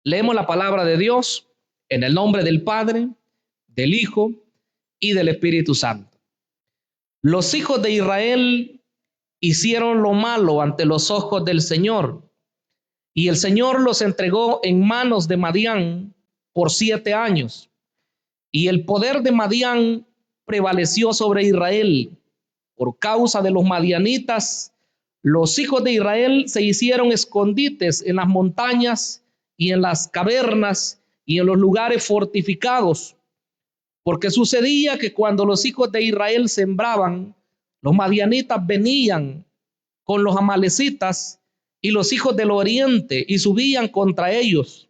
Leemos la palabra de Dios en el nombre del Padre, del Hijo y del Espíritu Santo. Los hijos de Israel hicieron lo malo ante los ojos del Señor, y el Señor los entregó en manos de Madián por 7 años. Y el poder de Madián prevaleció sobre Israel. Por causa de los madianitas, los hijos de Israel se hicieron escondites en las montañas y en las cavernas y en los lugares fortificados, porque sucedía que cuando los hijos de Israel sembraban, los madianitas venían con los amalecitas y los hijos del oriente y subían contra ellos,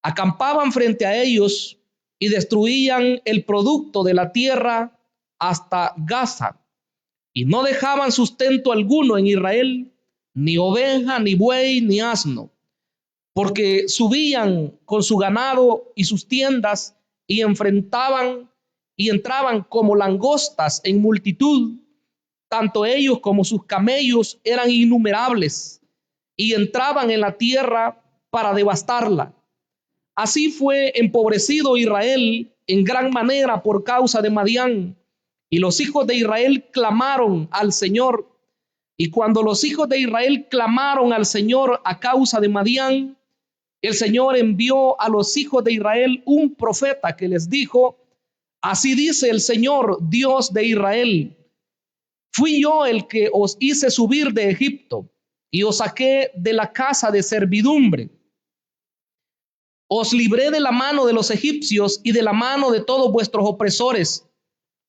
acampaban frente a ellos y destruían el producto de la tierra hasta Gaza, y no dejaban sustento alguno en Israel, ni oveja, ni buey, ni asno, porque subían con su ganado y sus tiendas y enfrentaban y entraban como langostas en multitud. Tanto ellos como sus camellos eran innumerables y entraban en la tierra para devastarla. Así fue empobrecido Israel en gran manera por causa de Madián, y los hijos de Israel clamaron al Señor. Y cuando los hijos de Israel clamaron al Señor a causa de Madián, el Señor envió a los hijos de Israel un profeta que les dijo: así dice el Señor, Dios de Israel: fui yo el que os hice subir de Egipto y os saqué de la casa de servidumbre. Os libré de la mano de los egipcios y de la mano de todos vuestros opresores.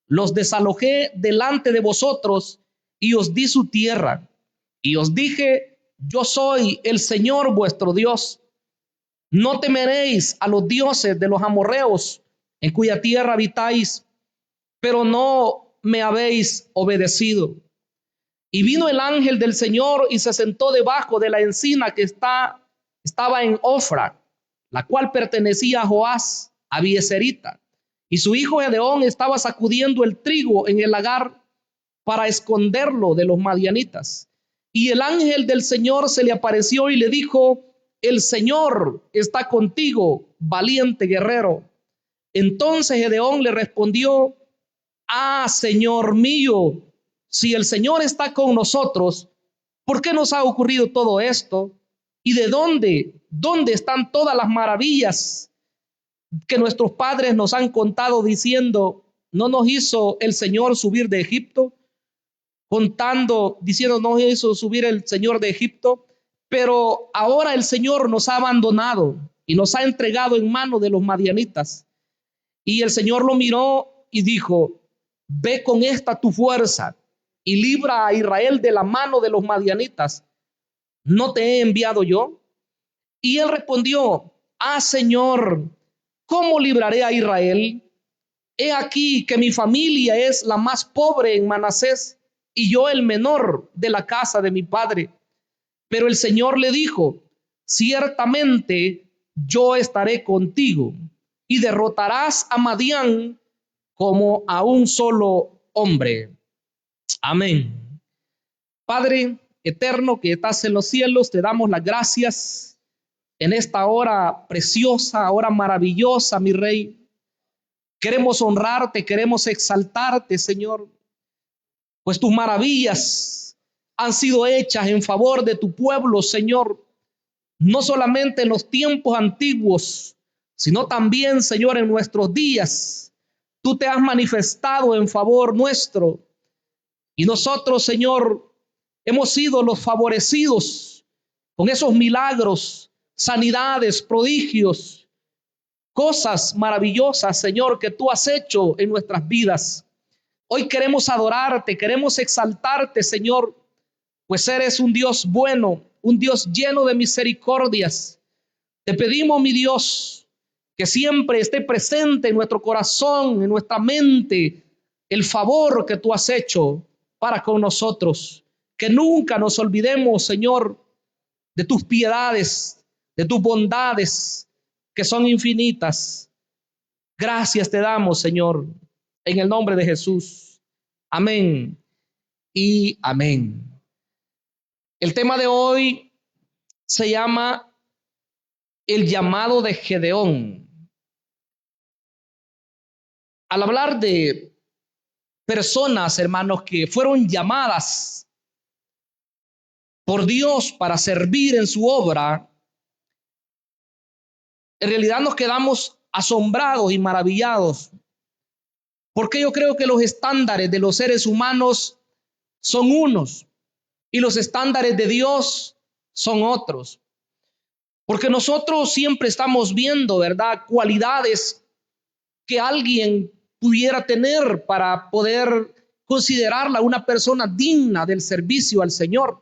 Los desalojé delante de vosotros y os di su tierra. Y os dije: yo soy el Señor vuestro Dios. No temeréis a los dioses de los amorreos en cuya tierra habitáis, pero no me habéis obedecido. Y vino el ángel del Señor y se sentó debajo de la encina que estaba en Ofra, la cual pertenecía a Joás, Abieserita. Y su hijo Gedeón estaba sacudiendo el trigo en el lagar para esconderlo de los madianitas. Y el ángel del Señor se le apareció y le dijo: el Señor está contigo, valiente guerrero. Entonces Gedeón le respondió: Señor mío, si el Señor está con nosotros, ¿por qué nos ha ocurrido todo esto? ¿Y de dónde están todas las maravillas que nuestros padres nos han contado diciendo: no nos hizo el Señor subir de Egipto? Contando, diciendo: no nos hizo subir el Señor de Egipto. Pero ahora el Señor nos ha abandonado y nos ha entregado en manos de los madianitas. Y el Señor lo miró y dijo: ve con esta tu fuerza y libra a Israel de la mano de los madianitas. ¿No te he enviado yo? Y él respondió: Señor, ¿cómo libraré a Israel? He aquí que mi familia es la más pobre en Manasés y yo el menor de la casa de mi padre. Pero el Señor le dijo: ciertamente yo estaré contigo y derrotarás a Madián como a un solo hombre. Amén. Padre eterno que estás en los cielos, te damos las gracias en esta hora preciosa, hora maravillosa, mi Rey. Queremos honrarte, queremos exaltarte, Señor, pues tus maravillas han sido hechas en favor de tu pueblo, Señor, no solamente en los tiempos antiguos, sino también, Señor, en nuestros días. Tú te has manifestado en favor nuestro y nosotros, Señor, hemos sido los favorecidos con esos milagros, sanidades, prodigios, cosas maravillosas, Señor, que tú has hecho en nuestras vidas. Hoy queremos adorarte, queremos exaltarte, Señor, pues eres un Dios bueno, un Dios lleno de misericordias. Te pedimos, mi Dios, que siempre esté presente en nuestro corazón, en nuestra mente, el favor que tú has hecho para con nosotros. Que nunca nos olvidemos, Señor, de tus piedades, de tus bondades, que son infinitas. Gracias te damos, Señor, en el nombre de Jesús. Amén y amén. El tema de hoy se llama el llamado de Gedeón. Al hablar de personas, hermanos, que fueron llamadas por Dios para servir en su obra, en realidad nos quedamos asombrados y maravillados, porque yo creo que los estándares de los seres humanos son unos y los estándares de Dios son otros. Porque nosotros siempre estamos viendo, ¿verdad?, cualidades que alguien pudiera tener para poder considerarla una persona digna del servicio al Señor.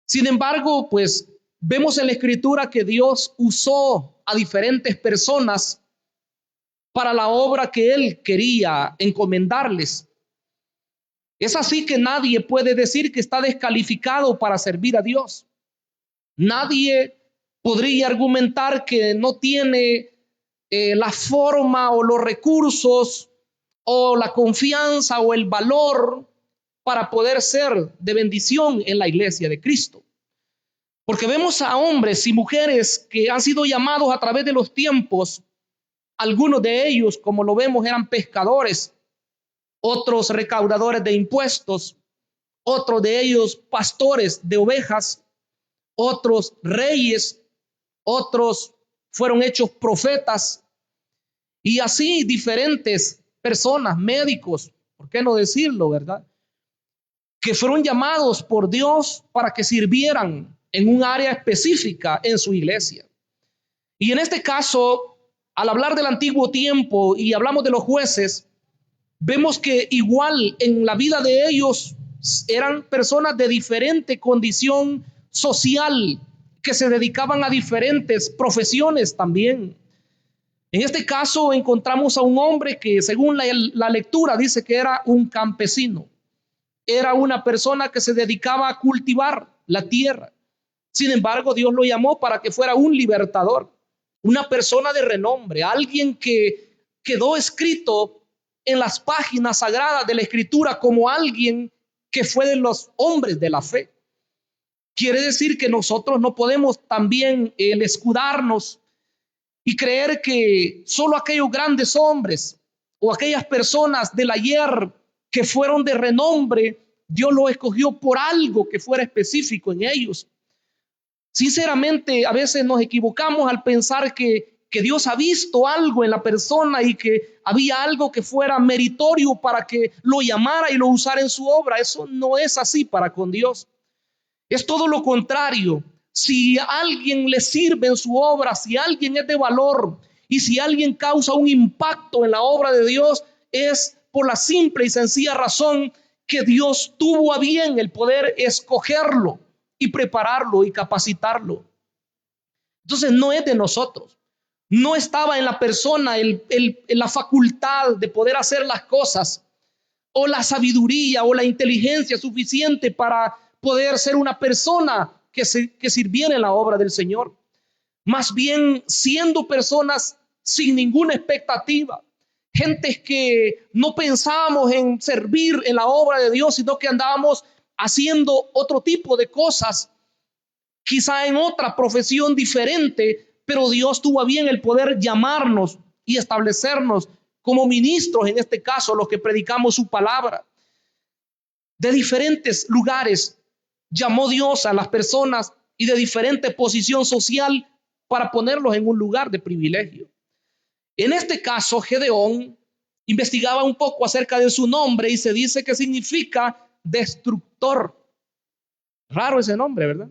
Sin embargo, pues vemos en la Escritura que Dios usó a diferentes personas para la obra que Él quería encomendarles. Es así que nadie puede decir que está descalificado para servir a Dios. Nadie podría argumentar que no tiene la forma o los recursos o la confianza o el valor para poder ser de bendición en la iglesia de Cristo. Porque vemos a hombres y mujeres que han sido llamados a través de los tiempos. Algunos de ellos, como lo vemos, eran pescadores, otros recaudadores de impuestos, otros de ellos pastores de ovejas, otros reyes, otros fueron hechos profetas, y así diferentes personas, médicos, ¿por qué no decirlo, verdad?, que fueron llamados por Dios para que sirvieran en un área específica en su iglesia. Y en este caso, al hablar del antiguo tiempo y hablamos de los jueces, vemos que igual en la vida de ellos eran personas de diferente condición social, que se dedicaban a diferentes profesiones también. En este caso encontramos a un hombre que, según la lectura, dice que era un campesino. Era una persona que se dedicaba a cultivar la tierra. Sin embargo, Dios lo llamó para que fuera un libertador, una persona de renombre, alguien que quedó escrito en las páginas sagradas de la Escritura como alguien que fue de los hombres de la fe. Quiere decir que nosotros no podemos también escudarnos y creer que solo aquellos grandes hombres o aquellas personas del ayer que fueron de renombre, Dios los escogió por algo que fuera específico en ellos. Sinceramente, a veces nos equivocamos al pensar que Dios ha visto algo en la persona y que había algo que fuera meritorio para que lo llamara y lo usara en su obra. Eso no es así para con Dios. Es todo lo contrario. Si alguien le sirve en su obra, si alguien es de valor y si alguien causa un impacto en la obra de Dios, es por la simple y sencilla razón que Dios tuvo a bien el poder escogerlo y prepararlo y capacitarlo. Entonces no es de nosotros. No estaba en la persona la facultad de poder hacer las cosas o la sabiduría o la inteligencia suficiente para poder ser una persona que sirviera en la obra del Señor. Más bien siendo personas sin ninguna expectativa, gentes que no pensábamos en servir en la obra de Dios, sino que andábamos haciendo otro tipo de cosas, quizá en otra profesión diferente, pero Dios tuvo a bien el poder llamarnos y establecernos como ministros, en este caso los que predicamos su palabra. De diferentes lugares llamó Dios a las personas y de diferente posición social para ponerlos en un lugar de privilegio. En este caso, Gedeón investigaba un poco acerca de su nombre y se dice que significa destructor. Raro ese nombre, ¿verdad?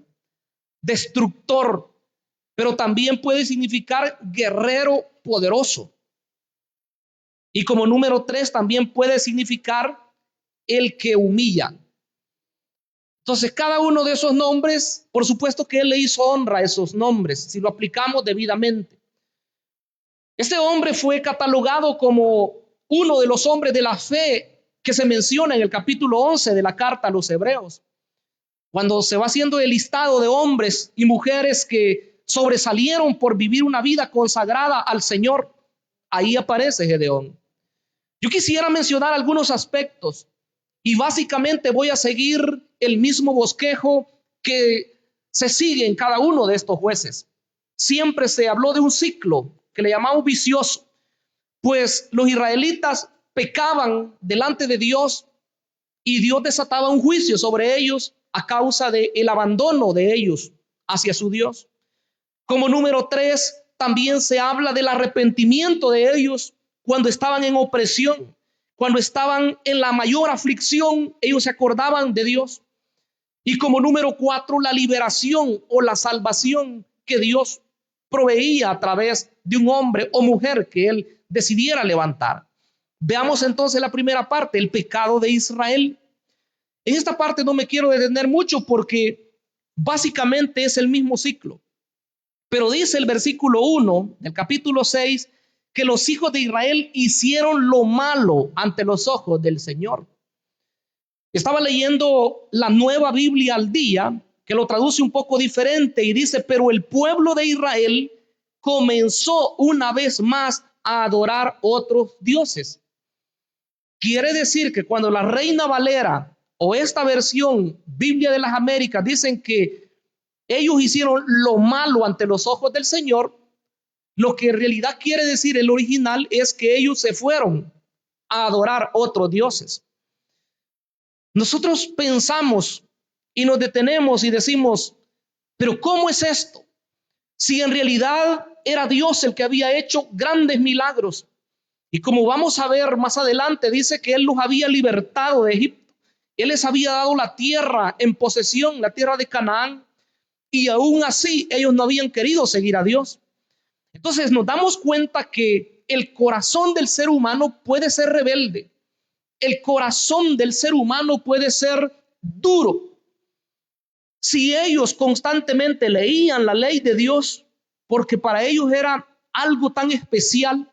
Destructor, pero también puede significar guerrero poderoso. Y como número 3 también puede significar el que humilla. Entonces, cada uno de esos nombres, por supuesto que él le hizo honra a esos nombres, si lo aplicamos debidamente. Este hombre fue catalogado como uno de los hombres de la fe que se menciona en el capítulo 11 de la carta a los Hebreos. Cuando se va haciendo el listado de hombres y mujeres que sobresalieron por vivir una vida consagrada al Señor, ahí aparece Gedeón. Yo quisiera mencionar algunos aspectos y básicamente voy a seguir el mismo bosquejo que se sigue en cada uno de estos jueces. siempre se habló de un ciclo que le llamamos vicioso, pues los israelitas pecaban delante de Dios y Dios desataba un juicio sobre ellos a causa del abandono de ellos hacia su Dios. Como número 3, también se habla del arrepentimiento de ellos cuando estaban en opresión, cuando estaban en la mayor aflicción, ellos se acordaban de Dios. Y como número 4, la liberación o la salvación que Dios proveía a través de un hombre o mujer que él decidiera levantar. Veamos entonces la primera parte, el pecado de Israel. En esta parte no me quiero detener mucho porque básicamente es el mismo ciclo. Pero dice el versículo 1 del capítulo 6 que los hijos de Israel hicieron lo malo ante los ojos del Señor. Estaba leyendo la Nueva Biblia al Día, que lo traduce un poco diferente y dice, pero el pueblo de Israel comenzó una vez más a adorar otros dioses. Quiere decir que cuando la Reina Valera o esta versión Biblia de las Américas dicen que ellos hicieron lo malo ante los ojos del Señor, lo que en realidad quiere decir el original es que ellos se fueron a adorar otros dioses. Nosotros pensamos y nos detenemos y decimos, pero ¿cómo es esto? Si en realidad era Dios el que había hecho grandes milagros. Y como vamos a ver más adelante, dice que Él los había libertado de Egipto. Él les había dado la tierra en posesión, la tierra de Canaán. Y aún así ellos no habían querido seguir a Dios. Entonces nos damos cuenta que el corazón del ser humano puede ser rebelde. El corazón del ser humano puede ser duro. Si ellos constantemente leían la ley de Dios, porque para ellos era algo tan especial,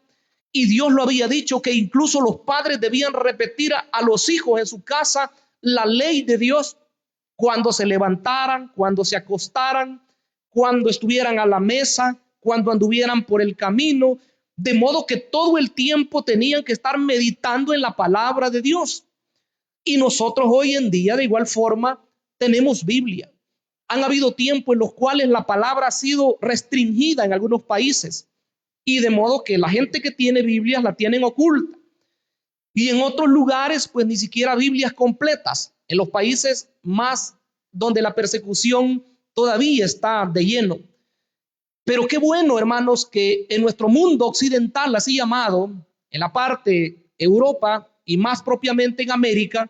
y Dios lo había dicho que incluso los padres debían repetir a los hijos en su casa la ley de Dios cuando se levantaran, cuando se acostaran, cuando estuvieran a la mesa, cuando anduvieran por el camino, de modo que todo el tiempo tenían que estar meditando en la palabra de Dios. Y nosotros hoy en día de igual forma tenemos Biblia. Han habido tiempos en los cuales la palabra ha sido restringida en algunos países y de modo que la gente que tiene Biblias la tienen oculta. Y en otros lugares pues ni siquiera Biblias completas, en los países más donde la persecución todavía está de lleno. Pero qué bueno, hermanos, que en nuestro mundo occidental, así llamado, en la parte Europa y más propiamente en América,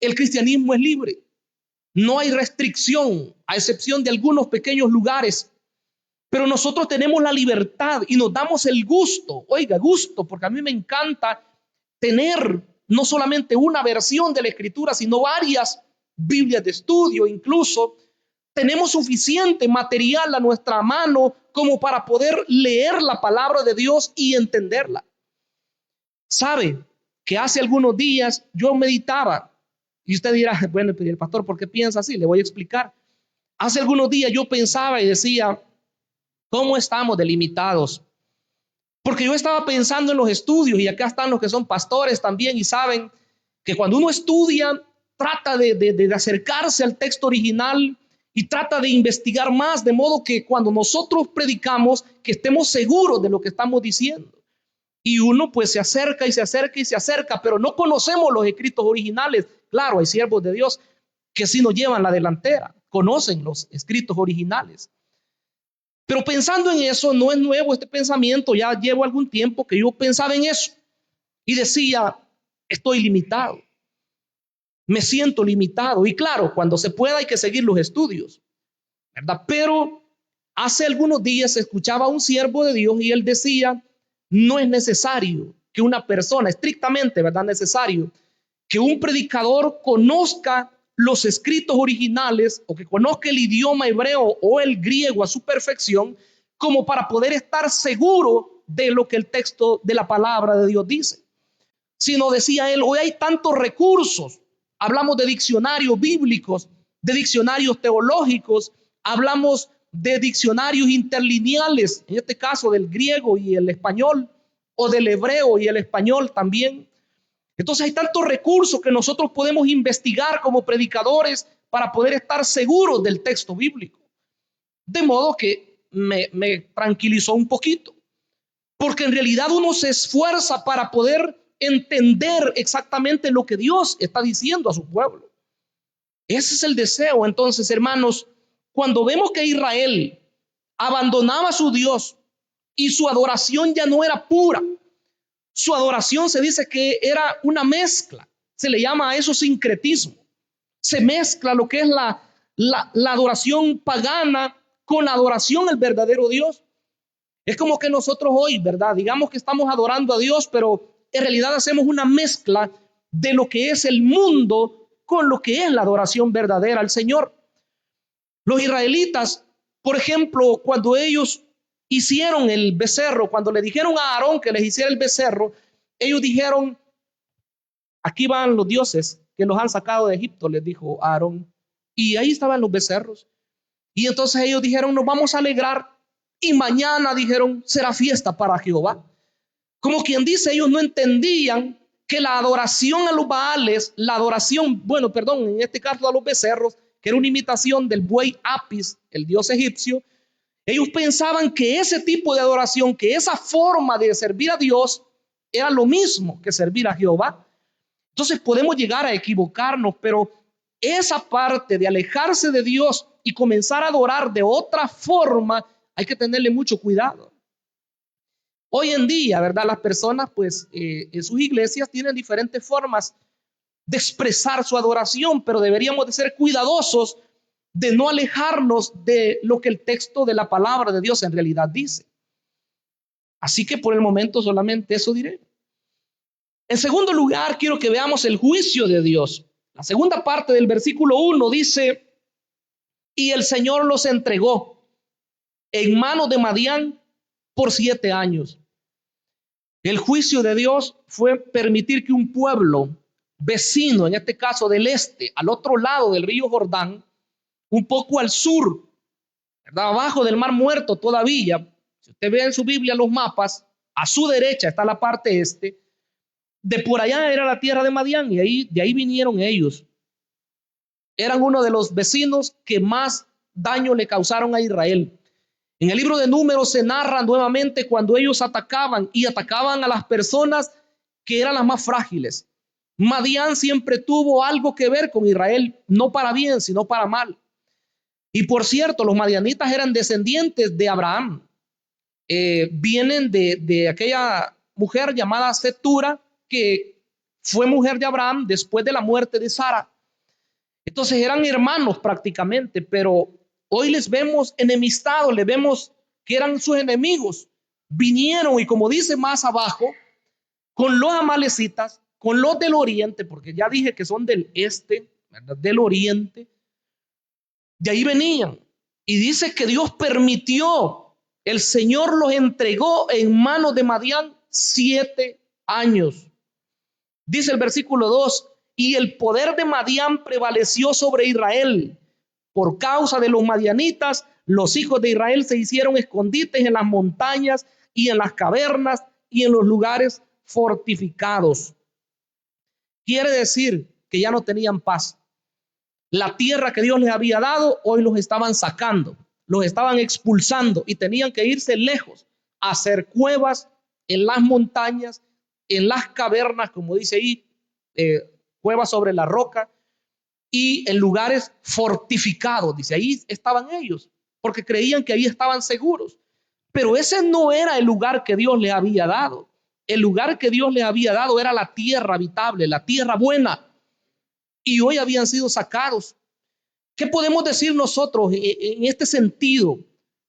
el cristianismo es libre. No hay restricción, a excepción de algunos pequeños lugares. Pero nosotros tenemos la libertad y nos damos el gusto, oiga, gusto, porque a mí me encanta tener no solamente una versión de la Escritura, sino varias Biblias de estudio, incluso tenemos suficiente material a nuestra mano como para poder leer la palabra de Dios y entenderla. Sabe que hace algunos días yo meditaba, y usted dirá, bueno, el pastor, ¿por qué piensa así? Le voy a explicar. Hace algunos días yo pensaba y decía, ¿cómo estamos delimitados? Porque yo estaba pensando en los estudios y acá están los que son pastores también y saben que cuando uno estudia, trata de acercarse al texto original y trata de investigar más, de modo que cuando nosotros predicamos, que estemos seguros de lo que estamos diciendo. Y uno pues se acerca y se acerca y se acerca, pero no conocemos los escritos originales. Claro, hay siervos de Dios que sí nos llevan la delantera, conocen los escritos originales. Pero pensando en eso, no es nuevo este pensamiento, ya llevo algún tiempo que yo pensaba en eso y decía, estoy limitado, me siento limitado. Y claro, cuando se pueda hay que seguir los estudios, ¿verdad? Pero hace algunos días escuchaba a un siervo de Dios y él decía, no es necesario que una persona, estrictamente, ¿verdad? Necesario que un predicador conozca los escritos originales o que conozca el idioma hebreo o el griego a su perfección como para poder estar seguro de lo que el texto de la palabra de Dios dice. Sino decía él, hoy hay tantos recursos, hablamos de diccionarios bíblicos, de diccionarios teológicos, hablamos de diccionarios interlineales, en este caso del griego y el español, o del hebreo y el español también. Entonces hay tantos recursos que nosotros podemos investigar como predicadores para poder estar seguros del texto bíblico. De modo que me tranquilizó un poquito, porque en realidad uno se esfuerza para poder entender exactamente lo que Dios está diciendo a su pueblo. Ese es el deseo. Entonces, hermanos, cuando vemos que Israel abandonaba a su Dios y su adoración ya no era pura, su adoración se dice que era una mezcla, se le llama a eso sincretismo. Se mezcla lo que es la adoración pagana con la adoración al verdadero Dios. Es como que nosotros hoy, ¿verdad? Digamos que estamos adorando a Dios, pero en realidad hacemos una mezcla de lo que es el mundo con lo que es la adoración verdadera al Señor. Los israelitas, por ejemplo, cuando ellos hicieron el becerro, cuando le dijeron a Aarón que les hiciera el becerro, ellos dijeron, aquí van los dioses que los han sacado de Egipto, les dijo Aarón. Y ahí estaban los becerros. Y entonces ellos dijeron, nos vamos a alegrar. Y mañana dijeron, será fiesta para Jehová. Como quien dice, ellos no entendían que la adoración a los Baales, la adoración, bueno, perdón, en este caso a los becerros, que era una imitación del buey Apis, el dios egipcio, ellos pensaban que ese tipo de adoración, que esa forma de servir a Dios era lo mismo que servir a Jehová. Entonces podemos llegar a equivocarnos, pero esa parte de alejarse de Dios y comenzar a adorar de otra forma, hay que tenerle mucho cuidado. Hoy en día, ¿verdad? Las personas, pues, en sus iglesias tienen diferentes formas de expresar su adoración, pero deberíamos de ser cuidadosos de no alejarnos de lo que el texto de la palabra de Dios en realidad dice. Así que por el momento solamente eso diré. En segundo lugar, quiero que veamos el juicio de Dios. La segunda parte del versículo 1 dice, y el Señor los entregó en manos de Madián por 7 años. El juicio de Dios fue permitir que un pueblo vecino, en este caso del este, al otro lado del río Jordán, un poco al sur, ¿verdad? Abajo del Mar Muerto todavía, si usted ve en su Biblia los mapas, a su derecha está la parte este, de por allá era la tierra de Madián y de ahí vinieron ellos. Eran uno de los vecinos que más daño le causaron a Israel. En el libro de Números se narra nuevamente cuando ellos atacaban a las personas que eran las más frágiles. Madián siempre tuvo algo que ver con Israel, no para bien, sino para mal. Y por cierto, los madianitas eran descendientes de Abraham. Vienen de aquella mujer llamada Setura, que fue mujer de Abraham después de la muerte de Sara. Entonces eran hermanos prácticamente, pero hoy les vemos enemistados, les vemos que eran sus enemigos. Vinieron y como dice más abajo, con los amalecitas, con los del oriente, porque ya dije que son del este, ¿verdad? Del oriente. De ahí venían. Y dice que Dios permitió, el Señor los entregó en manos de Madián 7 años. Dice el versículo 2, y el poder de Madián prevaleció sobre Israel. Por causa de los madianitas, los hijos de Israel se hicieron escondites en las montañas y en las cavernas y en los lugares fortificados. Quiere decir que ya no tenían paz. La tierra que Dios les había dado, hoy los estaban sacando, los estaban expulsando y tenían que irse lejos a hacer cuevas en las montañas, en las cavernas, como dice ahí, cuevas sobre la roca y en lugares fortificados. Dice, ahí estaban ellos, porque creían que ahí estaban seguros. Pero ese no era el lugar que Dios les había dado. El lugar que Dios les había dado era la tierra habitable, la tierra buena. Y hoy habían sido sacados. ¿Qué podemos decir nosotros en este sentido?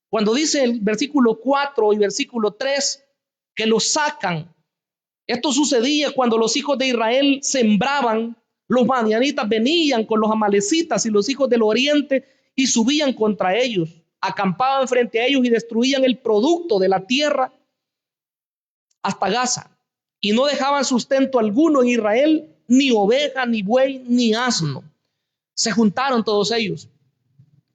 Cuando dice el versículo 4 y versículo 3 que los sacan. Esto sucedía cuando los hijos de Israel sembraban, los madianitas venían con los amalecitas y los hijos del oriente y subían contra ellos, acampaban frente a ellos y destruían el producto de la tierra hasta Gaza. Y no dejaban sustento alguno en Israel, ni oveja, ni buey, ni asno. Se juntaron todos ellos.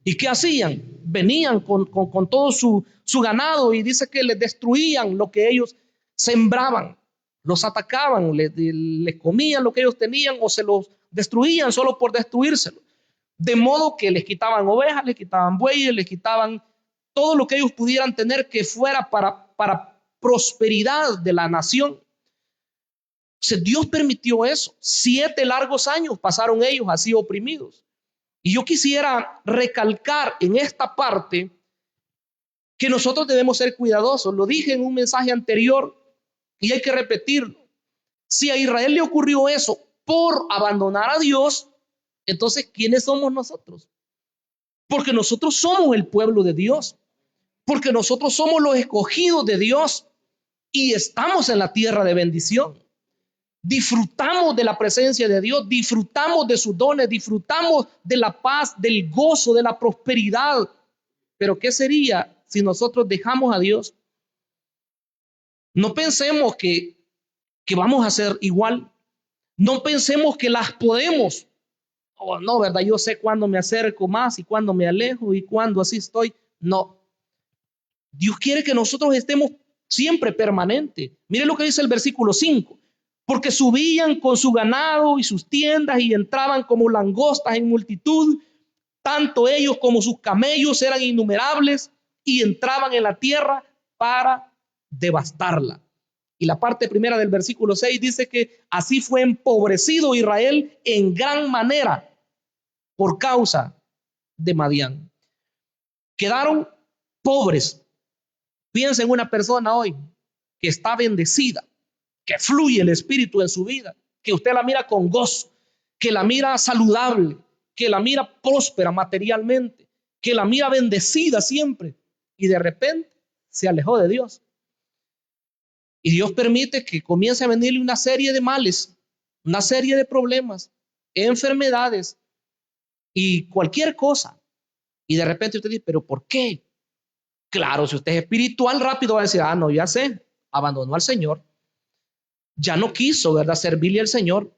¿Y qué hacían? Venían con todo su ganado y dice que les destruían lo que ellos sembraban. Los atacaban, les comían lo que ellos tenían o se los destruían solo por destruírselo. De modo que les quitaban ovejas, les quitaban bueyes, les quitaban todo lo que ellos pudieran tener que fuera para prosperidad de la nación. O sea, Dios permitió eso. 7 largos años pasaron ellos así oprimidos. Y yo quisiera recalcar en esta parte que nosotros debemos ser cuidadosos. Lo dije en un mensaje anterior y hay que repetirlo. Si a Israel le ocurrió eso por abandonar a Dios, entonces, ¿quiénes somos nosotros? Porque nosotros somos el pueblo de Dios, porque nosotros somos los escogidos de Dios y estamos en la tierra de bendición. Disfrutamos de la presencia de Dios, disfrutamos de sus dones, disfrutamos de la paz, del gozo, de la prosperidad. Pero ¿qué sería si nosotros dejamos a Dios? No pensemos que vamos a ser igual. No pensemos que las podemos. Oh, no, ¿verdad? Yo sé cuándo me acerco más y cuándo me alejo y cuándo así estoy. No. Dios quiere que nosotros estemos siempre permanentes. Mire lo que dice el versículo 5. Porque subían con su ganado y sus tiendas y entraban como langostas en multitud. Tanto ellos como sus camellos eran innumerables y entraban en la tierra para devastarla. Y la parte primera del versículo 6 dice que así fue empobrecido Israel en gran manera por causa de Madián. Quedaron pobres. Piensa en una persona hoy que está bendecida, que fluye el Espíritu en su vida, que usted la mira con gozo, que la mira saludable, que la mira próspera materialmente, que la mira bendecida siempre, y de repente se alejó de Dios. Y Dios permite que comience a venirle una serie de males, una serie de problemas, enfermedades y cualquier cosa. Y de repente usted dice, ¿pero por qué? Claro, si usted es espiritual, rápido va a decir, no, ya sé, abandonó al Señor. Ya no quiso, ¿verdad?, servirle al Señor.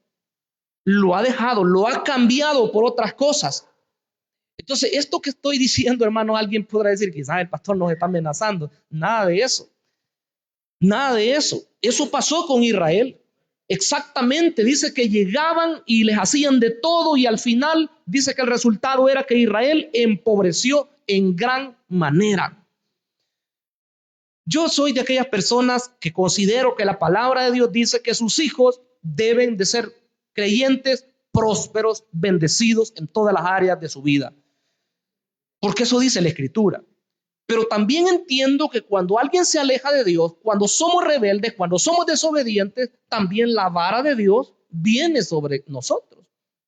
Lo ha dejado, lo ha cambiado por otras cosas. Entonces, esto que estoy diciendo, hermano, alguien podrá decir, quizás el pastor nos está amenazando. Nada de eso. Nada de eso. Eso pasó con Israel. Exactamente. Dice que llegaban y les hacían de todo y al final dice que el resultado era que Israel empobreció en gran manera. Yo soy de aquellas personas que considero que la palabra de Dios dice que sus hijos deben de ser creyentes, prósperos, bendecidos en todas las áreas de su vida. Porque eso dice la Escritura. Pero también entiendo que cuando alguien se aleja de Dios, cuando somos rebeldes, cuando somos desobedientes, también la vara de Dios viene sobre nosotros.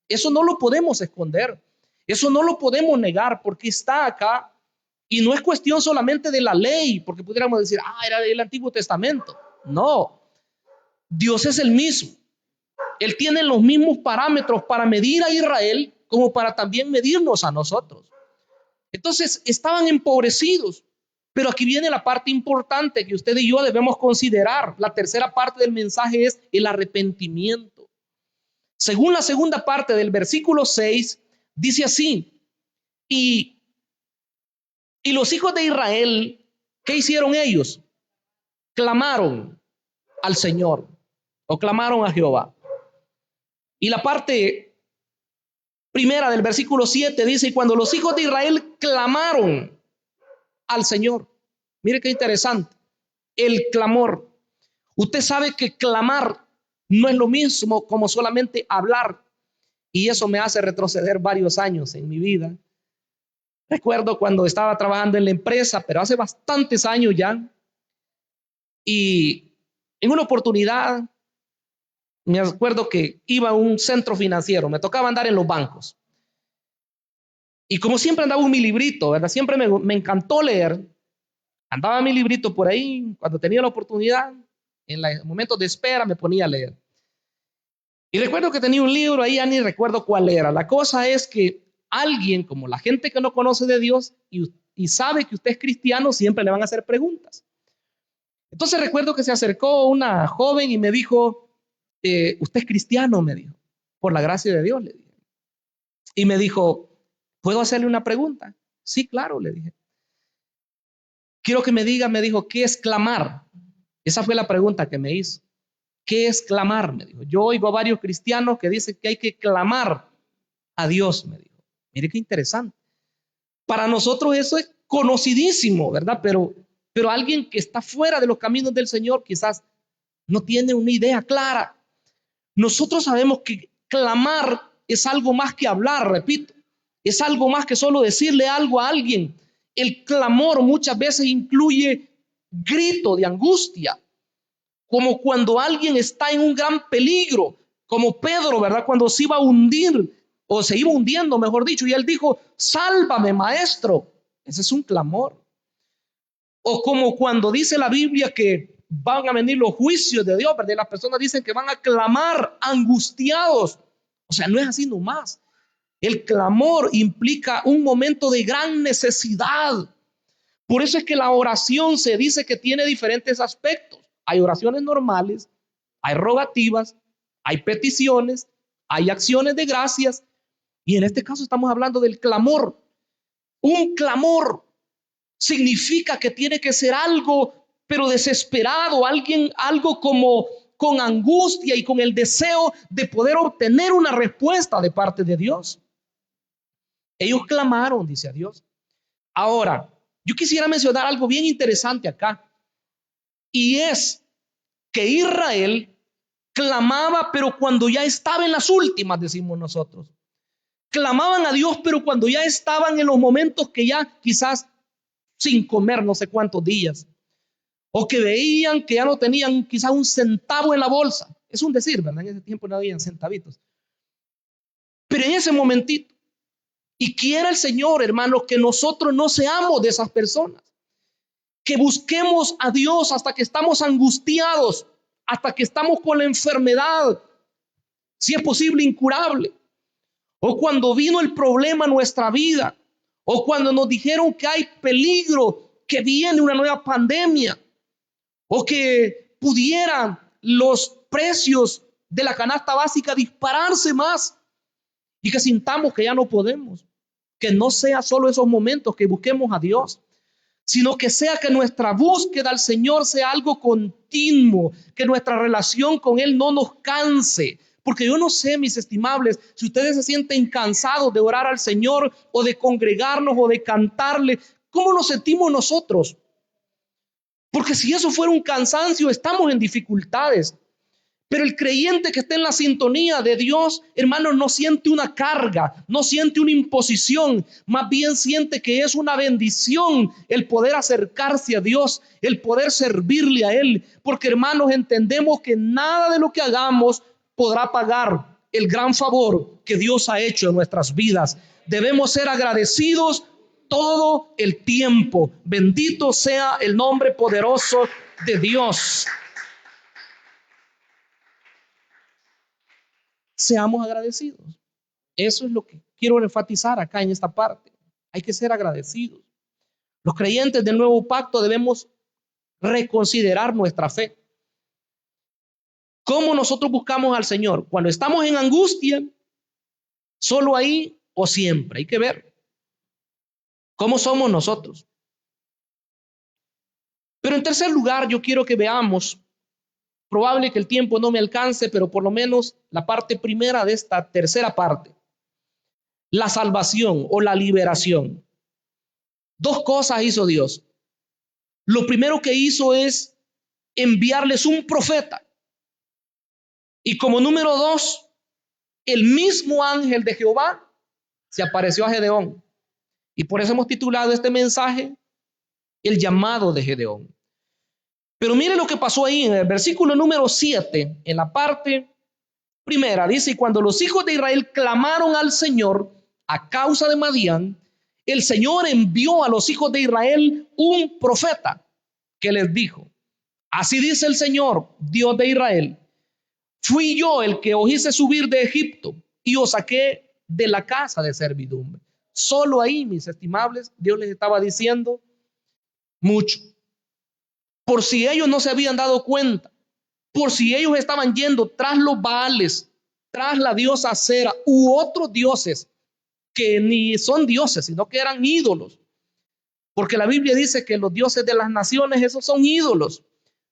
Eso no lo podemos esconder. Eso no lo podemos negar porque está acá. Y no es cuestión solamente de la ley, porque pudiéramos decir, era del Antiguo Testamento. No, Dios es el mismo. Él tiene los mismos parámetros para medir a Israel como para también medirnos a nosotros. Entonces estaban empobrecidos, pero aquí viene la parte importante que usted y yo debemos considerar. La tercera parte del mensaje es el arrepentimiento. Según la segunda parte del versículo 6, dice así, y los hijos de Israel, ¿qué hicieron ellos? Clamaron al Señor o clamaron a Jehová. Y la parte primera del versículo 7 dice, y cuando los hijos de Israel clamaron al Señor. Mire qué interesante, el clamor. Usted sabe que clamar no es lo mismo como solamente hablar. Y eso me hace retroceder varios años en mi vida. Recuerdo cuando estaba trabajando en la empresa, pero hace bastantes años ya. Y en una oportunidad, me acuerdo que iba a un centro financiero, me tocaba andar en los bancos. Y como siempre andaba en mi librito, ¿verdad? Siempre me encantó leer. Andaba mi librito por ahí, cuando tenía la oportunidad, en los momentos de espera me ponía a leer. Y recuerdo que tenía un libro ahí, ya ni recuerdo cuál era. La cosa es que alguien, como la gente que no conoce de Dios y sabe que usted es cristiano, siempre le van a hacer preguntas. Entonces recuerdo que se acercó una joven y me dijo, usted es cristiano, me dijo, por la gracia de Dios, le dije. Y me dijo, ¿puedo hacerle una pregunta? Sí, claro, le dije. Quiero que me diga, me dijo, ¿qué es clamar? Esa fue la pregunta que me hizo. ¿Qué es clamar? Me dijo. Yo oigo a varios cristianos que dicen que hay que clamar a Dios, me dijo. Mire qué interesante. Para nosotros eso es conocidísimo, ¿verdad? Pero alguien que está fuera de los caminos del Señor quizás no tiene una idea clara. Nosotros sabemos que clamar es algo más que hablar, repito, es algo más que solo decirle algo a alguien. El clamor muchas veces incluye grito de angustia, como cuando alguien está en un gran peligro, como Pedro, ¿verdad? Cuando se iba a hundir, o se iba hundiendo, mejor dicho, y él dijo, sálvame, maestro. Ese es un clamor. O como cuando dice la Biblia que van a venir los juicios de Dios, ¿verdad? Las personas dicen que van a clamar angustiados. O sea, no es así nomás. El clamor implica un momento de gran necesidad. Por eso es que la oración se dice que tiene diferentes aspectos. Hay oraciones normales, hay rogativas, hay peticiones, hay acciones de gracias. Y en este caso estamos hablando del clamor. Un clamor significa que tiene que ser algo, pero desesperado, algo como con angustia y con el deseo de poder obtener una respuesta de parte de Dios. Ellos clamaron, dice a Dios. Ahora, yo quisiera mencionar algo bien interesante acá, y es que Israel clamaba, pero cuando ya estaba en las últimas, decimos nosotros. Clamaban a Dios, pero cuando ya estaban en los momentos que ya quizás sin comer no sé cuántos días, o que veían que ya no tenían quizás un centavo en la bolsa. Es un decir, ¿verdad? En ese tiempo no habían centavitos. Pero en ese momentito, y quiera el Señor, hermanos, que nosotros no seamos de esas personas, que busquemos a Dios hasta que estamos angustiados, hasta que estamos con la enfermedad, si es posible incurable, o cuando vino el problema en nuestra vida, o cuando nos dijeron que hay peligro, que viene una nueva pandemia, o que pudieran los precios de la canasta básica dispararse más y que sintamos que ya no podemos. Que no sea solo esos momentos que busquemos a Dios, sino que sea que nuestra búsqueda al Señor sea algo continuo, que nuestra relación con Él no nos canse. Porque yo no sé, mis estimables, si ustedes se sienten cansados de orar al Señor o de congregarnos o de cantarle, ¿cómo nos sentimos nosotros? Porque si eso fuera un cansancio, estamos en dificultades. Pero el creyente que está en la sintonía de Dios, hermano, no siente una carga, no siente una imposición, más bien siente que es una bendición el poder acercarse a Dios, el poder servirle a Él. Porque, hermanos, entendemos que nada de lo que hagamos podrá pagar el gran favor que Dios ha hecho en nuestras vidas. Debemos ser agradecidos todo el tiempo. Bendito sea el nombre poderoso de Dios. Seamos agradecidos. Eso es lo que quiero enfatizar acá en esta parte. Hay que ser agradecidos. Los creyentes del nuevo pacto debemos reconsiderar nuestra fe. ¿Cómo nosotros buscamos al Señor? Cuando estamos en angustia, solo ahí o siempre. Hay que ver cómo somos nosotros. Pero en tercer lugar, yo quiero que veamos, probable que el tiempo no me alcance, pero por lo menos la parte primera de esta tercera parte, la salvación o la liberación. Dos cosas hizo Dios. Lo primero que hizo es enviarles un profeta. Y como número dos, el mismo ángel de Jehová se apareció a Gedeón. Y por eso hemos titulado este mensaje, el llamado de Gedeón. Pero mire lo que pasó ahí en el versículo número 7, en la parte primera, dice, y cuando los hijos de Israel clamaron al Señor a causa de Madián, el Señor envió a los hijos de Israel un profeta que les dijo, así dice el Señor, Dios de Israel, fui yo el que os hice subir de Egipto y os saqué de la casa de servidumbre. Solo ahí, mis estimables, Dios les estaba diciendo mucho. Por si ellos no se habían dado cuenta, por si ellos estaban yendo tras los Baales, tras la diosa Acera u otros dioses que ni son dioses, sino que eran ídolos. Porque la Biblia dice que los dioses de las naciones, esos son ídolos.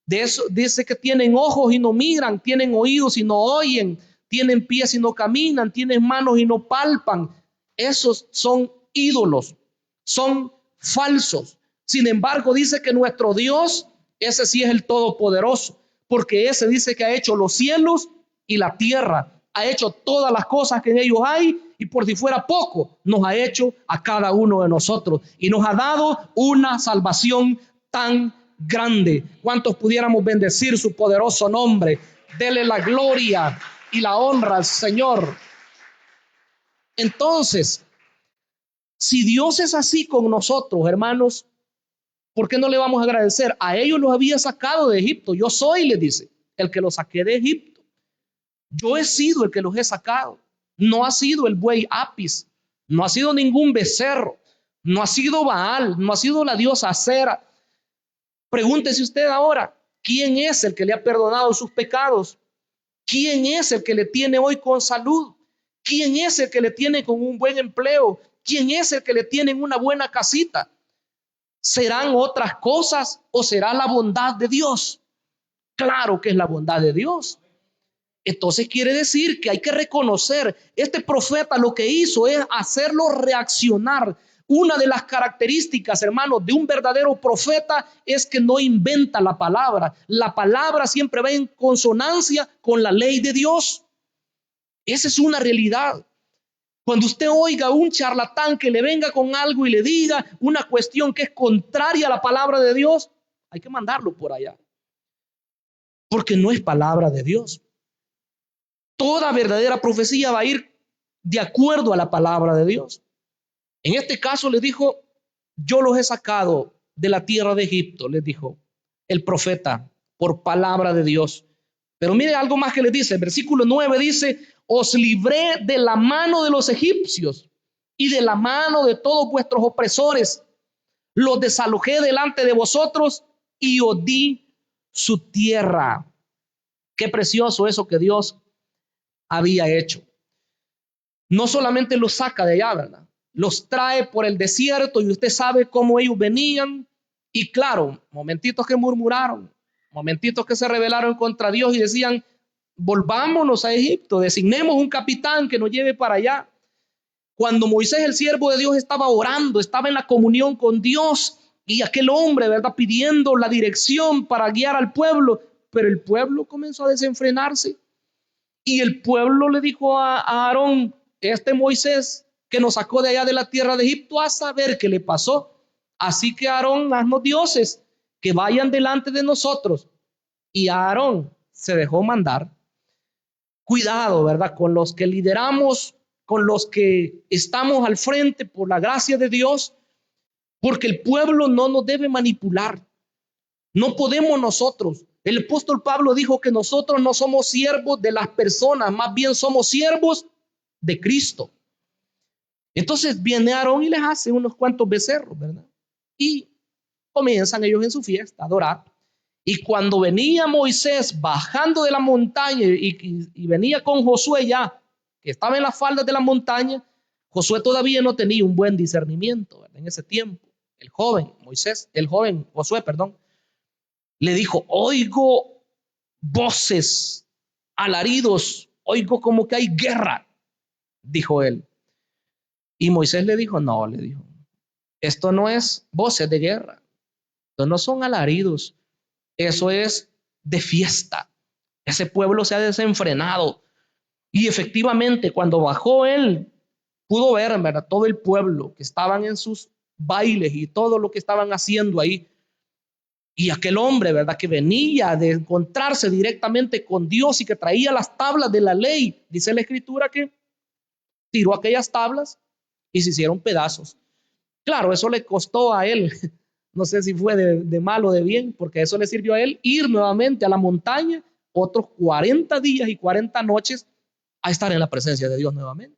De eso dice que tienen ojos y no miran, tienen oídos y no oyen, tienen pies y no caminan, tienen manos y no palpan. Esos son ídolos, son falsos. Sin embargo, dice que nuestro Dios, ese sí es el Todopoderoso, porque ese dice que ha hecho los cielos y la tierra, ha hecho todas las cosas que en ellos hay, y por si fuera poco, nos ha hecho a cada uno de nosotros y nos ha dado una salvación tan grande. ¿Cuántos pudiéramos bendecir su poderoso nombre? Dele la gloria y la honra al Señor. Entonces, si Dios es así con nosotros, hermanos, ¿por qué no le vamos a agradecer? A ellos los había sacado de Egipto. Yo soy, les dice, el que los saqué de Egipto. Yo he sido el que los he sacado. No ha sido el buey Apis, no ha sido ningún becerro, no ha sido Baal, no ha sido la diosa Acera. Pregúntese usted ahora, ¿quién es el que le ha perdonado sus pecados? ¿Quién es el que le tiene hoy con salud? ¿Quién es el que le tiene con un buen empleo? ¿Quién es el que le tiene en una buena casita? ¿Serán otras cosas o será la bondad de Dios? Claro que es la bondad de Dios. Entonces quiere decir que hay que reconocer, este profeta lo que hizo es hacerlo reaccionar. Una de las características, hermanos, de un verdadero profeta es que no inventa la palabra. La palabra siempre va en consonancia con la ley de Dios. Esa es una realidad. Cuando usted oiga a un charlatán que le venga con algo y le diga una cuestión que es contraria a la palabra de Dios, hay que mandarlo por allá, porque no es palabra de Dios. Toda verdadera profecía va a ir de acuerdo a la palabra de Dios. En este caso les dijo, yo los he sacado de la tierra de Egipto, les dijo el profeta, por palabra de Dios. Pero mire algo más que les dice, el versículo 9 dice, os libré de la mano de los egipcios y de la mano de todos vuestros opresores. Los desalojé delante de vosotros y os di su tierra. Qué precioso eso que Dios había hecho. No solamente los saca de allá, ¿verdad? Los trae por el desierto y usted sabe cómo ellos venían. Y claro, momentitos que murmuraron, momentitos que se rebelaron contra Dios y decían, volvámonos a Egipto, designemos un capitán que nos lleve para allá. Cuando Moisés, el siervo de Dios, estaba orando, estaba en la comunión con Dios y aquel hombre, ¿verdad?, pidiendo la dirección para guiar al pueblo, pero el pueblo comenzó a desenfrenarse. Y el pueblo le dijo a Aarón, este Moisés que nos sacó de allá de la tierra de Egipto, a saber qué le pasó. Así que Aarón, haznos dioses que vayan delante de nosotros. Y Aarón se dejó mandar. Cuidado, ¿verdad?, con los que lideramos, con los que estamos al frente por la gracia de Dios, porque el pueblo no nos debe manipular. No podemos nosotros. El apóstol Pablo dijo que nosotros no somos siervos de las personas, más bien somos siervos de Cristo. Entonces viene Aarón y les hace unos cuantos becerros, ¿verdad? Y comienzan ellos en su fiesta a adorar. Y cuando venía Moisés bajando de la montaña y venía con Josué ya, que estaba en las faldas de la montaña, Josué todavía no tenía un buen discernimiento, ¿verdad? En ese tiempo, el joven Josué, perdón, le dijo, oigo voces, alaridos, oigo como que hay guerra, dijo él. Y Moisés le dijo, no, le dijo, esto no es voces de guerra, esto no son alaridos, eso es de fiesta. Ese pueblo se ha desenfrenado. Y efectivamente, cuando bajó él, pudo ver, ¿verdad?, todo el pueblo que estaban en sus bailes y todo lo que estaban haciendo ahí. Y aquel hombre, ¿verdad?, que venía de encontrarse directamente con Dios y que traía las tablas de la ley, dice la escritura que tiró aquellas tablas y se hicieron pedazos. Claro, eso le costó a él, no sé si fue de mal o de bien, porque eso le sirvió a él ir nuevamente a la montaña otros 40 días y 40 noches a estar en la presencia de Dios nuevamente,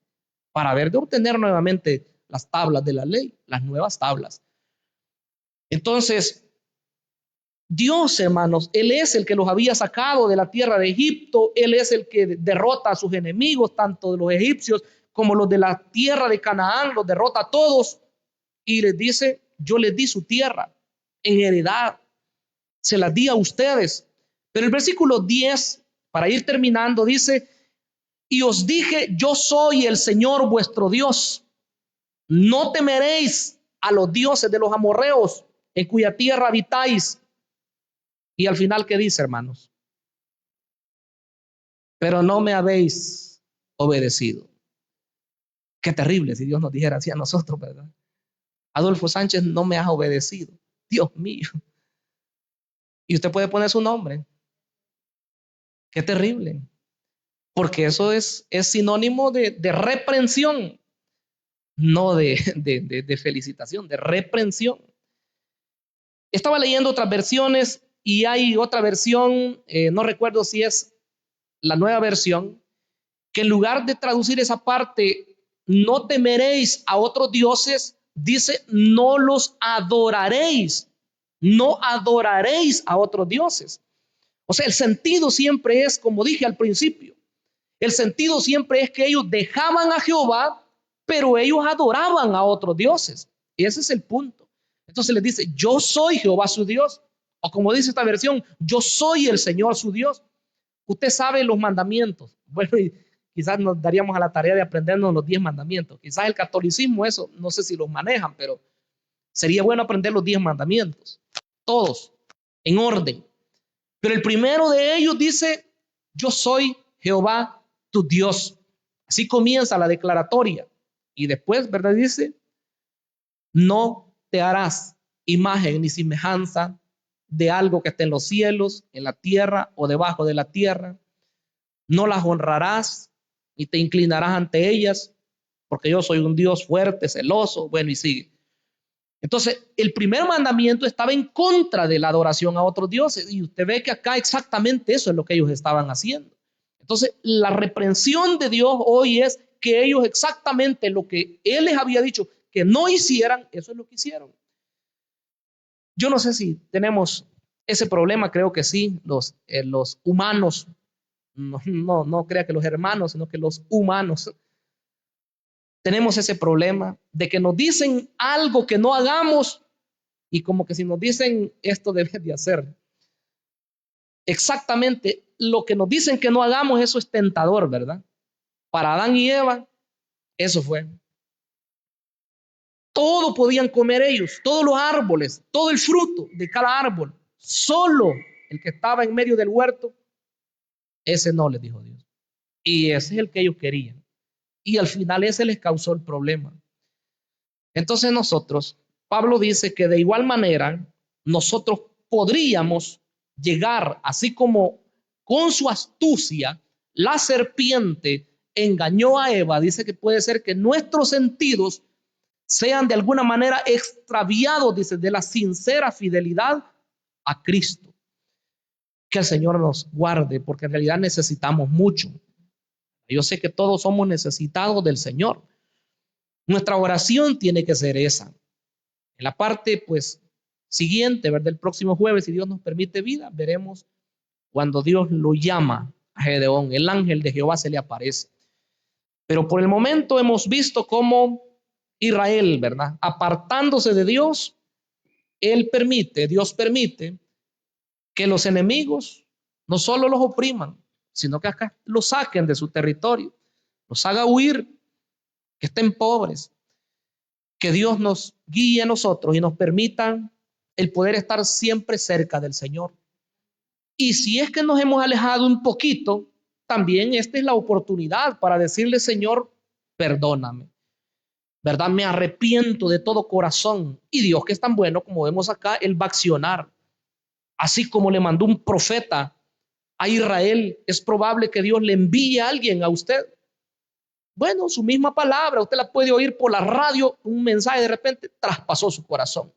para ver de obtener nuevamente las tablas de la ley, las nuevas tablas. Entonces, Dios, hermanos, Él es el que los había sacado de la tierra de Egipto. Él es el que derrota a sus enemigos, tanto de los egipcios como los de la tierra de Canaán, los derrota a todos. Y les dice, yo les di su tierra en heredad, se las di a ustedes. Pero el versículo 10, para ir terminando, dice, y os dije, yo soy el Señor vuestro Dios. No temeréis a los dioses de los amorreos, en cuya tierra habitáis. Y al final, ¿qué dice, hermanos? Pero no me habéis obedecido. Qué terrible si Dios nos dijera así a nosotros, ¿verdad? Adolfo Sánchez, no me has obedecido. Dios mío. Y usted puede poner su nombre. Qué terrible. Porque eso es sinónimo de reprensión, no de felicitación, de reprensión. Estaba leyendo otras versiones y hay otra versión, no recuerdo si es la nueva versión, que en lugar de traducir esa parte, no temeréis a otros dioses, dice, no los adoraréis, no adoraréis a otros dioses. O sea, el sentido siempre es, como dije al principio, el sentido siempre es que ellos dejaban a Jehová, pero ellos adoraban a otros dioses. Y ese es el punto. Entonces les dice, yo soy Jehová su Dios. O como dice esta versión, yo soy el Señor su Dios. Usted sabe los mandamientos. Bueno, y quizás nos daríamos a la tarea de aprendernos los 10 mandamientos. Quizás el catolicismo, eso, no sé si los manejan, pero sería bueno aprender los 10 mandamientos. Todos, en orden. Pero el primero de ellos dice, yo soy Jehová tu Dios. Así comienza la declaratoria. Y después, ¿verdad? Dice, no te harás imagen ni semejanza de algo que esté en los cielos, en la tierra o debajo de la tierra. No las honrarás y te inclinarás ante ellas, porque yo soy un Dios fuerte, celoso. Bueno, y sigue. Entonces, el primer mandamiento estaba en contra de la adoración a otros dioses. Y usted ve que acá exactamente eso es lo que ellos estaban haciendo. Entonces, la reprensión de Dios hoy es que ellos exactamente lo que Él les había dicho que no hicieran, eso es lo que hicieron. Yo no sé si tenemos ese problema, creo que sí, los humanos, no crea que los hermanos, sino que los humanos tenemos ese problema de que nos dicen algo que no hagamos y como que si nos dicen esto debes de hacer. Exactamente lo que nos dicen que no hagamos, eso es tentador, ¿verdad? Para Adán y Eva, eso fue. Todo podían comer ellos, todos los árboles, todo el fruto de cada árbol. Solo el que estaba en medio del huerto, ese no, les dijo Dios. Y ese es el que ellos querían. Y al final ese les causó el problema. Entonces nosotros, Pablo dice que de igual manera, nosotros podríamos llegar, así como con su astucia, la serpiente engañó a Eva, dice que puede ser que nuestros sentidos sean de alguna manera extraviados, dice, de la sincera fidelidad a Cristo. Que el Señor nos guarde, porque en realidad necesitamos mucho. Yo sé que todos somos necesitados del Señor. Nuestra oración tiene que ser esa. En la parte, pues, siguiente, ¿verdad? El próximo jueves, si Dios nos permite vida, veremos cuando Dios lo llama a Gedeón. El ángel de Jehová se le aparece. Pero por el momento hemos visto cómo Israel, ¿verdad? Apartándose de Dios, Dios permite que los enemigos no solo los opriman, sino que acá los saquen de su territorio, los haga huir, que estén pobres, que Dios nos guíe a nosotros y nos permita el poder estar siempre cerca del Señor. Y si es que nos hemos alejado un poquito, también esta es la oportunidad para decirle, Señor, perdóname, ¿verdad? Me arrepiento de todo corazón. Y Dios, que es tan bueno, como vemos acá, Él va a accionar. Así como le mandó un profeta a Israel, es probable que Dios le envíe a alguien a usted. Bueno, su misma palabra, usted la puede oír por la radio, un mensaje de repente traspasó su corazón.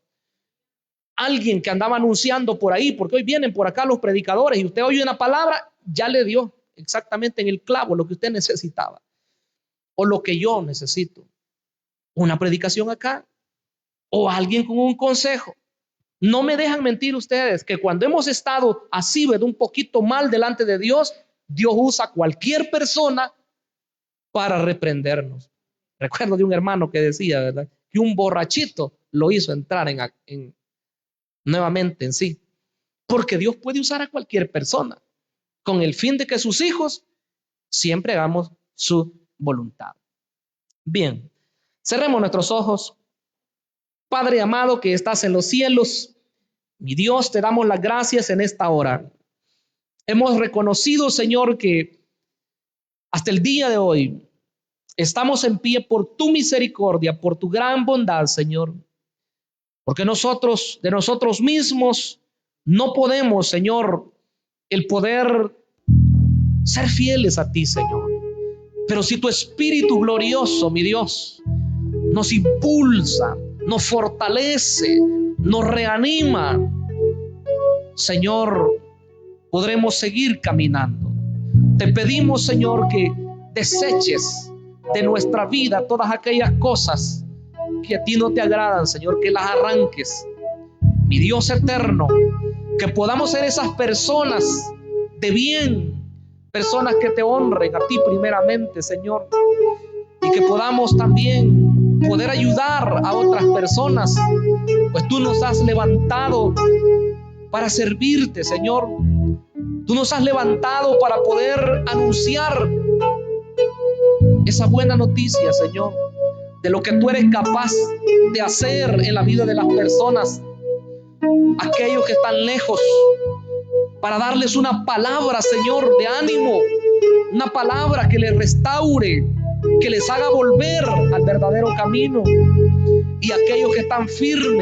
Alguien que andaba anunciando por ahí, porque hoy vienen por acá los predicadores y usted oye una palabra, ya le dio exactamente en el clavo lo que usted necesitaba o lo que yo necesito. Una predicación acá o alguien con un consejo. No me dejan mentir ustedes que cuando hemos estado así, ¿verdad? Un poquito mal delante de Dios, Dios usa cualquier persona para reprendernos. Recuerdo de un hermano que decía, ¿verdad? Que un borrachito lo hizo entrar nuevamente en sí. Porque Dios puede usar a cualquier persona con el fin de que sus hijos siempre hagamos su voluntad. Bien, cerremos nuestros ojos Padre amado que estás en los cielos, mi Dios, te damos las gracias en esta hora. Hemos reconocido, Señor, que hasta el día de hoy estamos en pie por tu misericordia, por tu gran bondad, Señor. Porque nosotros, de nosotros mismos, no podemos, Señor, el poder ser fieles a ti, Señor. Pero si tu Espíritu glorioso, mi Dios, nos impulsa, nos fortalece, nos reanima, Señor, podremos seguir caminando. Te pedimos, Señor, que deseches de nuestra vida todas aquellas cosas que a ti no te agradan, Señor, que las arranques. Mi Dios eterno, que podamos ser esas personas de bien, personas que te honren a ti primeramente, Señor, y que podamos también poder ayudar a otras personas, pues tú nos has levantado para servirte, Señor. Tú nos has levantado para poder anunciar esa buena noticia, Señor, de lo que tú eres capaz de hacer en la vida de las personas, aquellos que están lejos, para darles una palabra, Señor, de ánimo, una palabra que les restaure, que les haga volver al verdadero camino, y aquellos que están firmes